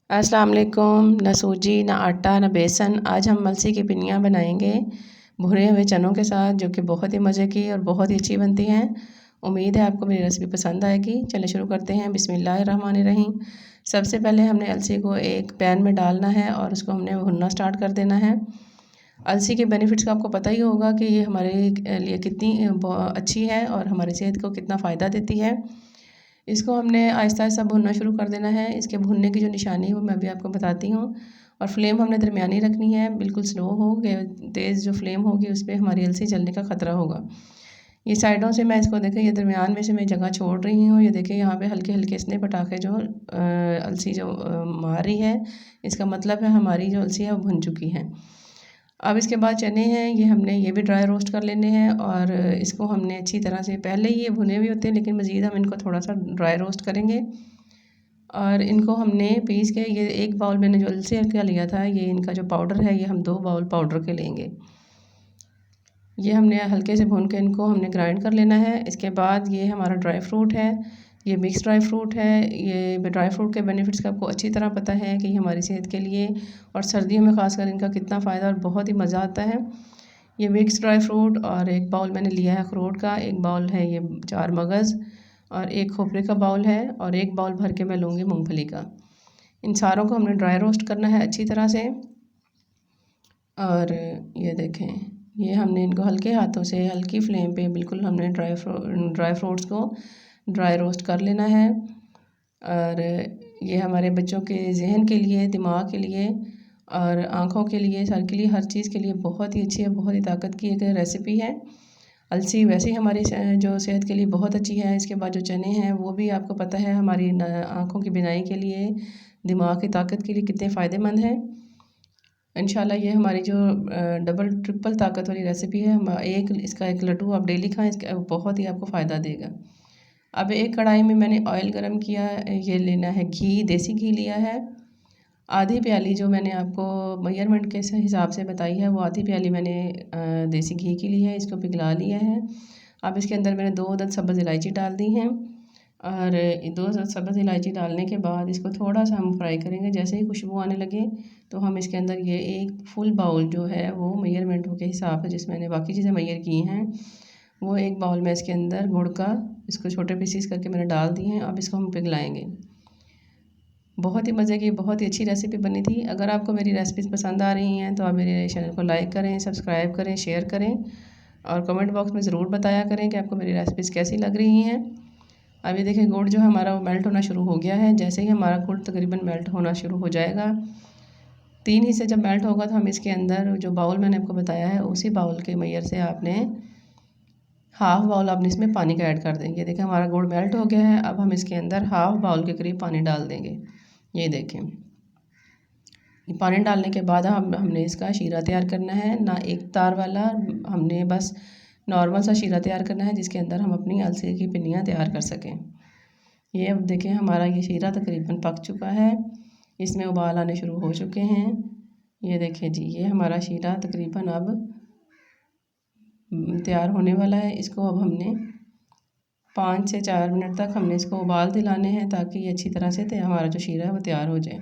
अस्सलाम वालेकुम। ना सूजी, ना आटा, ना बेसन। आज हम अलसी की पिन्नियाँ बनाएंगे भुने हुए चनों के साथ, जो कि बहुत ही मज़े की और बहुत ही अच्छी बनती हैं। उम्मीद है आपको मेरी रेसिपी पसंद आएगी। चलिए शुरू करते हैं। बिस्मिल्लाहिर्रहमानिर्रहीम। सबसे पहले हमने अलसी को एक पैन में डालना है और उसको हमने भुनना स्टार्ट कर देना है। अलसी के बेनिफिट्स का आपको पता ही होगा कि ये हमारे लिए कितनी अच्छी है और हमारी सेहत को कितना फ़ायदा देती है। इसको हमने आहिस्ता आहिस्ता भुनना शुरू कर देना है। इसके भुनने की जो निशानी है वो मैं भी आपको बताती हूँ। और फ्लेम हमने दरमियानी रखनी है, बिल्कुल स्लो हो गए। तेज़ जो फ्लेम होगी उस पर हमारी अलसी जलने का ख़तरा होगा। ये साइडों से मैं इसको देखें, ये दरमियान में से मैं जगह छोड़ रही हूँ। ये देखें यहाँ पे हल्के हल्के इसने पटाखे जो अलसी जो मार रही है, इसका मतलब है हमारी जो अलसी है वो भुन चुकी है। अब इसके बाद चने हैं, ये हमने ये भी ड्राई रोस्ट कर लेने हैं और इसको हमने अच्छी तरह से, पहले ही ये भुने हुए होते हैं लेकिन मज़ीद हम इनको थोड़ा सा ड्राई रोस्ट करेंगे। और इनको हमने पीस के, ये एक बाउल मैंने जो अलसी का लिया था, ये इनका जो पाउडर है ये हम 2 बाउल पाउडर के लेंगे। ये हमने हल्के से भून के इनको हमने ग्राइंड कर लेना है। इसके बाद ये हमारा ड्राई फ्रूट है, ये मिक्स ड्राई फ्रूट है। ये ड्राई फ्रूट के बेनिफिट्स का आपको अच्छी तरह पता है कि हमारी सेहत के लिए और सर्दियों में ख़ासकर इनका कितना फ़ायदा और बहुत ही मज़ा आता है। ये मिक्स ड्राई फ्रूट, और एक बाउल मैंने लिया है अखरोट का, एक बाउल है ये 4 मगज़, और एक खोपरे का बाउल है, और एक बाउल भर के मैं लूँगी मूँगफली का। इन सारों को हमने ड्राई रोस्ट करना है अच्छी तरह से। और ये देखें, ये हमने इनको हल्के हाथों से हल्की फ्लेम पे बिल्कुल हमने ड्राई फ्रूट्स को ड्राई रोस्ट कर लेना है। और ये हमारे बच्चों के जहन के लिए, दिमाग के लिए और आँखों के लिए, सर के लिए, हर चीज़ के लिए बहुत ही अच्छी है, बहुत ही ताकत की एक रेसिपी है। अलसी वैसे ही हमारी जो सेहत के लिए बहुत अच्छी है। इसके बाद जो चने हैं वो भी आपको पता है हमारी आँखों की बिनाई के लिए, दिमाग की ताकत के लिए कितने फ़ायदेमंद हैं। इंशाल्लाह ये हमारी जो डबल ट्रिपल ताकत वाली रेसिपी है, हम एक लड्डू आप डेली खाएं, इसका बहुत ही आपको फ़ायदा देगा। अब एक कढ़ाई में मैंने ऑयल गरम किया, ये लेना है घी, देसी घी लिया है। आधी प्याली जो मैंने आपको मेजरमेंट के हिसाब से बताई है, वो आधी प्याली मैंने देसी घी की ली है। इसको पिघला लिया है। अब इसके अंदर मैंने 2 अदद सब्ज़ इलायची डाल दी हैं। और 2 सब्ज़ इलायची डालने के बाद इसको थोड़ा सा हम फ्राई करेंगे। जैसे ही खुशबू आने लगे तो हम इसके अंदर ये एक फुल बाउल जो है वो मेजरमेंट के हिसाब से, जिसमें मैंने बाकी चीज़ें मेजर की हैं, वो एक बाउल में इसके अंदर गुड़ का, इसको छोटे पीसीस करके मैंने डाल दी हैं। अब इसको हम पिघलाएंगे। बहुत ही मज़े की, बहुत ही अच्छी रेसिपी बनी थी। अगर आपको मेरी रेसिपीज़ पसंद आ रही हैं तो आप मेरे चैनल को लाइक करें, सब्सक्राइब करें, शेयर करें और कमेंट बॉक्स में ज़रूर बताया करें कि आपको मेरी रेसिपीज़ कैसी लग रही हैं। अभी देखिए गुड़ जो हमारा वो मेल्ट होना शुरू हो गया है। जैसे ही हमारा गुड़ तकरीबन मेल्ट होना शुरू हो जाएगा, 3 हिस्से जब मेल्ट होगा, तो हम इसके अंदर जो बाउल मैंने आपको बताया है, उसी बाउल के मैयर से आपने हाफ़ बाउल आपने इसमें पानी का ऐड कर देंगे। देखिए हमारा गुड़ मेल्ट हो गया है। अब हम इसके अंदर हाफ़ बाउल के करीब पानी डाल देंगे। ये देखें, ये पानी डालने के बाद हमने इसका शीरा तैयार करना है, ना एक तार वाला, हमने बस नॉर्मल सा शीरा तैयार करना है जिसके अंदर हम अपनी अलसी की पिन्नियाँ तैयार कर सकें। ये अब देखें हमारा ये शीरा तकरीबन पक चुका है, इसमें उबाल आने शुरू हो चुके हैं। ये देखें जी, ये हमारा शीरा तकरीबन अब तैयार होने वाला है। इसको अब हमने 5 से 4 मिनट तक हमने इसको उबाल दिलाने हैं, ताकि ये अच्छी तरह से हमारा जो शीरा है वो तैयार हो जाए।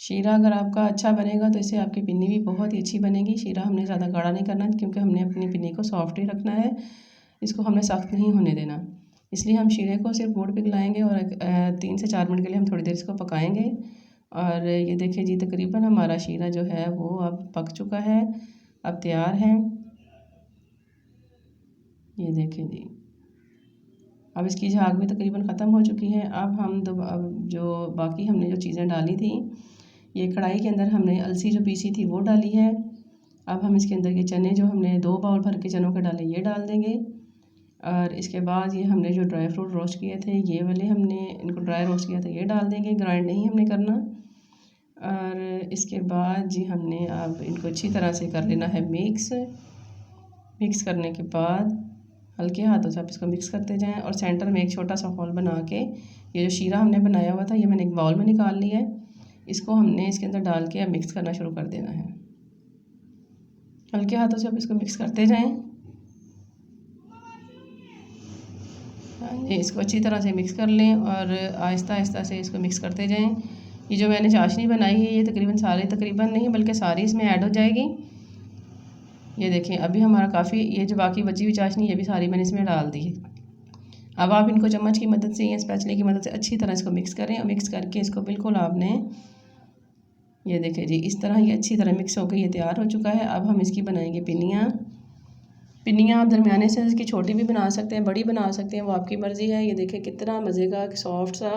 शीरा अगर आपका अच्छा बनेगा तो इससे आपकी पिन्नी भी बहुत ही अच्छी बनेगी। शीरा हमने ज़्यादा गाढ़ा नहीं करना, क्योंकि हमने अपनी पिन्नी को सॉफ्ट ही रखना है, इसको हमने सख्त नहीं होने देना। इसलिए हम शीरे को सिर्फ गुड़ पिघलाएंगे और 3 से 4 मिनट के लिए हम थोड़ी देर इसको पकाएंगे। और ये देखिए जी, तकरीबन हमारा शीरा जो है वो अब पक चुका है, अब तैयार है। ये देखें जी, अब इसकी झाग भी तकरीबन ख़त्म हो चुकी है। अब जो बाकी हमने जो चीज़ें डाली थी, ये कढ़ाई के अंदर हमने अलसी जो पीसी थी वो डाली है। अब हम इसके अंदर ये चने जो हमने 2 बाउल भर के चनों के डाले, ये डाल देंगे। और इसके बाद ये हमने जो ड्राई फ्रूट रोस्ट किए थे, ये वाले हमने इनको ड्राई रोस्ट किया था, ये डाल देंगे, ग्राइंड नहीं हमने करना। और इसके बाद जी हमने अब इनको अच्छी तरह से कर लेना है मिक्स करने के बाद हल्के हाथों से आप इसको मिक्स करते जाएं, और सेंटर में एक छोटा सा होल बना के, ये जो शीरा हमने बनाया हुआ था ये मैंने एक बाउल में निकाल लिया है। इसको हमने इसके अंदर डाल के अब मिक्स करना शुरू कर देना है। हल्के हाथों से आप इसको मिक्स करते जाएं। हाँ जी, इसको अच्छी तरह से मिक्स कर लें और आहिस्ता आहिस्ता से इसको मिक्स करते जाएं। ये जो मैंने चाशनी बनाई है ये तकरीबन नहीं बल्कि सारी इसमें ऐड हो जाएगी। ये देखें अभी हमारा काफ़ी, ये जो बाकी बची हुई चाशनी ये भी सारी मैंने इसमें डाल दी है। अब आप इनको चम्मच की मदद से या स्पैचुले की मदद से अच्छी तरह इसको मिक्स करें और मिक्स करके इसको बिल्कुल आपने, ये देखें जी, इस तरह ये अच्छी तरह मिक्स होकर ये तैयार हो चुका है। अब हम इसकी बनाएंगे पिन्नियाँ। पिन्नियाँ आप दरमियाने साइज़ की छोटी भी बना सकते हैं, बड़ी बना सकते हैं, वो आपकी मर्ज़ी है। ये देखें कितना मज़े का सॉफ्ट सा,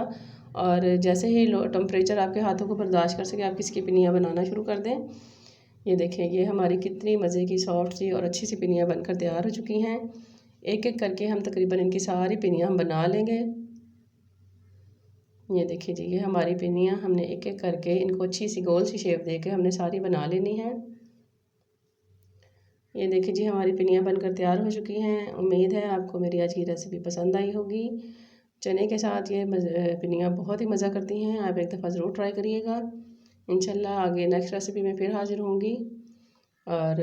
और जैसे ही लो टेम्परेचर आपके हाथों को बर्दाश्त कर सके आप इसकी पिन्नियाँ बनाना शुरू कर दें। ये देखें ये हमारी कितनी मज़े की सॉफ्ट सी और अच्छी सी पिन्नियाँ बनकर तैयार हो चुकी हैं। एक एक करके हम तकरीबन इनकी सारी पिन्नियाँ हम बना लेंगे। ये देखिए जी, ये हमारी पिन्नियाँ हमने एक एक करके इनको अच्छी सी गोल सी शेप देके हमने सारी बना लेनी है। ये देखिए जी, हमारी पिन्नियाँ बनकर तैयार हो चुकी हैं। उम्मीद है आपको मेरी आज की रेसिपी पसंद आई होगी। चने के साथ ये पिन्नियाँ बहुत ही मज़ा करती हैं, आप एक दफ़ा ज़रूर ट्राई करिएगा। इंशाल्लाह आगे नेक्स्ट रेसिपी में फिर हाज़िर होंगी, और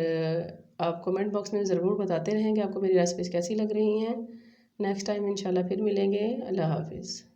आप कमेंट बॉक्स में ज़रूर बताते रहें कि आपको मेरी रेसिपीज़ कैसी लग रही हैं। नेक्स्ट टाइम इंशाल्लाह फिर मिलेंगे। अल्लाह हाफ़िज़।